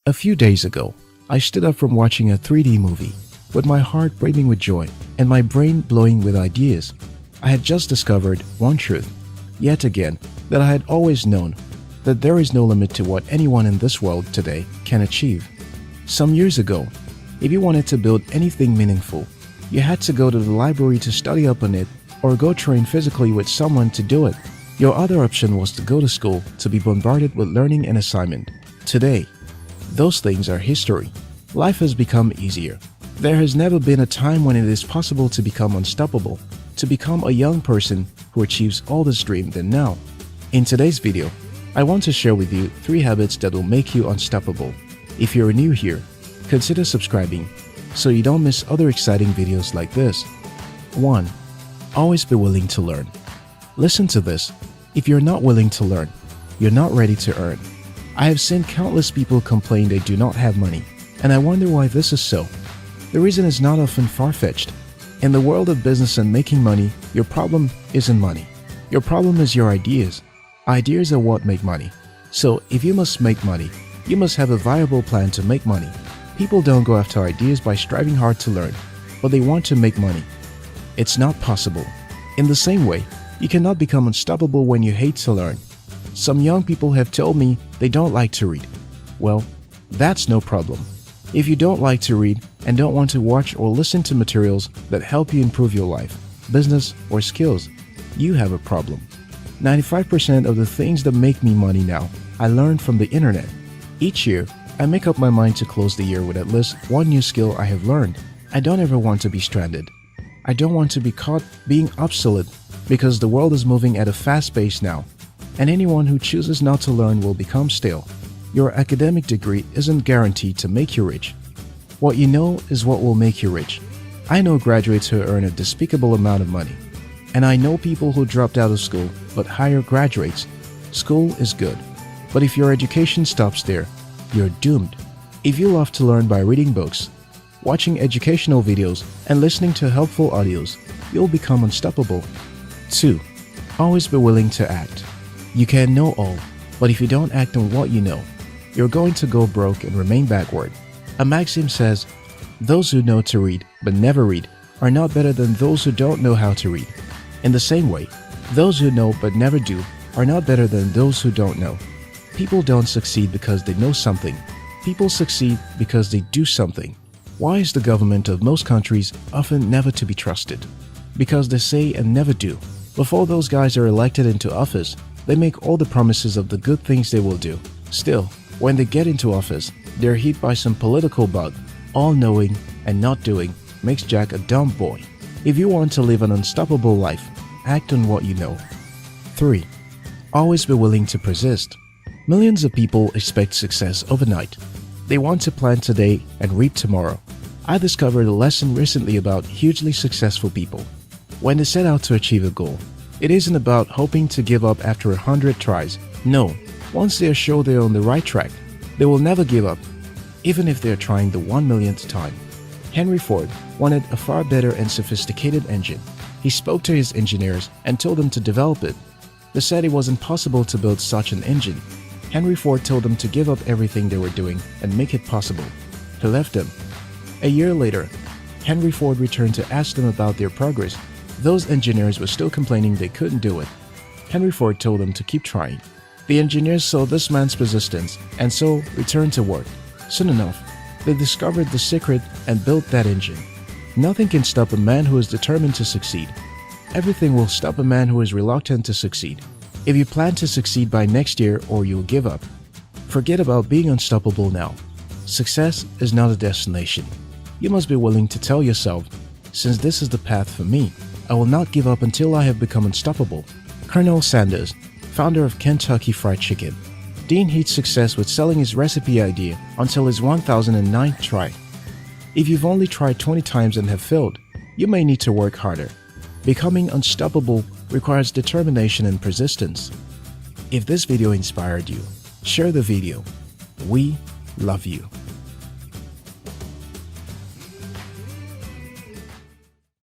A few days ago, I stood up from watching a 3D movie, with my heart brimming with joy and my brain blowing with ideas. I had just discovered one truth, yet again, that I had always known, that there is no limit to what anyone in this world today can achieve. Some years ago, if you wanted to build anything meaningful, you had to go to the library to study up on it or go train physically with someone to do it. Your other option was to go to school to be bombarded with learning and assignment. Today, those things are history. Life has become easier. There has never been a time when it is possible to become unstoppable, to become a young person who achieves all this dream than now. In today's video, I want to share with you 3 habits that will make you unstoppable. If you're new here, consider subscribing so you don't miss other exciting videos like this. 1. Always be willing to learn. Listen to this. If you're not willing to learn, you're not ready to earn. I have seen countless people complain they do not have money, and I wonder why this is so. The reason is not often far-fetched. In the world of business and making money, your problem isn't money. Your problem is your ideas. Ideas are what make money. So, if you must make money, you must have a viable plan to make money. People don't go after ideas by striving hard to learn, but they want to make money. It's not possible. In the same way, you cannot become unstoppable when you hate to learn. Some young people have told me they don't like to read. Well, that's no problem. If you don't like to read and don't want to watch or listen to materials that help you improve your life, business, or skills, you have a problem. 95% of the things that make me money now, I learned from the internet. Each year, I make up my mind to close the year with at least one new skill I have learned. I don't ever want to be stranded. I don't want to be caught being obsolete because the world is moving at a fast pace now, and anyone who chooses not to learn will become stale. Your academic degree isn't guaranteed to make you rich. What you know is what will make you rich. I know graduates who earn a despicable amount of money, and I know people who dropped out of school but hire graduates. School is good, but if your education stops there, you're doomed. If you love to learn by reading books, watching educational videos, and listening to helpful audios, you'll become unstoppable. 2. Always be willing to act. You can know all, but if you don't act on what you know, you're going to go broke and remain backward. A maxim says, those who know to read but never read are not better than those who don't know how to read. In the same way, those who know but never do are not better than those who don't know. People don't succeed because they know something. People succeed because they do something. Why is the government of most countries often never to be trusted? Because they say and never do. Before those guys are elected into office, they make all the promises of the good things they will do. Still, when they get into office, they're hit by some political bug. All knowing and not doing makes Jack a dumb boy. If you want to live an unstoppable life, act on what you know. 3. Always be willing to persist. Millions of people expect success overnight. They want to plant today and reap tomorrow. I discovered a lesson recently about hugely successful people. When they set out to achieve a goal, it isn't about hoping to give up after 100 tries. No, once they are sure they are on the right track, they will never give up, even if they are trying the 1,000,000th time. Henry Ford wanted a far better and sophisticated engine. He spoke to his engineers and told them to develop it. They said it was impossible to build such an engine. Henry Ford told them to give up everything they were doing and make it possible. He left them. A year later, Henry Ford returned to ask them about their progress. Those engineers were still complaining they couldn't do it. Henry Ford told them to keep trying. The engineers saw this man's persistence and so returned to work. Soon enough, they discovered the secret and built that engine. Nothing can stop a man who is determined to succeed. Everything will stop a man who is reluctant to succeed. If you plan to succeed by next year or you'll give up, forget about being unstoppable now. Success is not a destination. You must be willing to tell yourself, since this is the path for me, I will not give up until I have become unstoppable. Colonel Sanders, founder of Kentucky Fried Chicken, didn't hit success with selling his recipe idea until his 1009th try. If you've only tried 20 times and have failed, you may need to work harder. Becoming unstoppable requires determination and persistence. If this video inspired you, share the video. We love you.